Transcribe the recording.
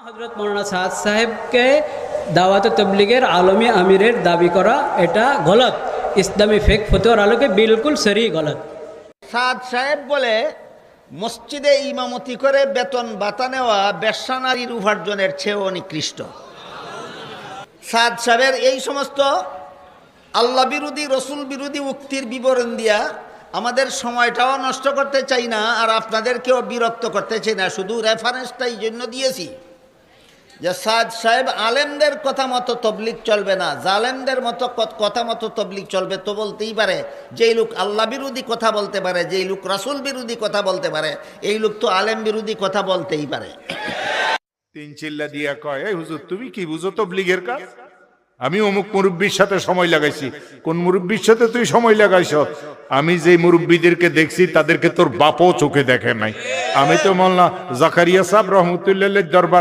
হযরত মাওলানা সাদ সাহেবকে দাওয়াত তবলিগের আলমী আমিরের দাবি করা এটা গলত, ইসলামী ফেক ফতোয়ার আলোকে বিলকুল সরি গলত। সাদ সাহেব বলে মসজিদে ইমামতি করে বেতন ভাতা নেওয়া বেশ্যা নারীর উপার্জনের চেয়েও নিকৃষ্ট। সাদ সাহেবের এই সমস্ত আল্লাহ বিরোধী রসুল বিরোধী উক্তির বিবরণ দিয়া আমাদের সময়টাও নষ্ট করতে চাই না, আর আপনাদেরকেও বিরক্ত করতে চাই না। শুধু রেফারেন্সটা এই জন্য দিয়েছি যে সাদ সাহেব আলেমদের কথা মতো তবলিগ চলবে না, জালেমদের মতো কথা মতো তবলিগ চলবে। তো বলতেই পারে যেই লোক আল্লাহ বিরোধী কথা বলতে পারে, যেই লোক রাসূল বিরোধী কথা বলতে পারে, এই লোক তো আলেম বিরোধী কথা বলতেই পারে। তিন চিল্লা দিয়া কয়, এই হুজুর তুমি কি বুঝো তবলিগের কাজ? আমি অমুক মুরব্বীর সাথে সময় লাগাইছি। কোন মুরব্বীর সাথে তুই সময় লাগাইছ? আমি যে মুরব্বীদেরকে দেখছি তাদেরকে তোর বাপও চোখে দেখে নাই। আমি তো মোল্লা জাকারিয়া সাহেব রহমতুল্লাহ দরবারে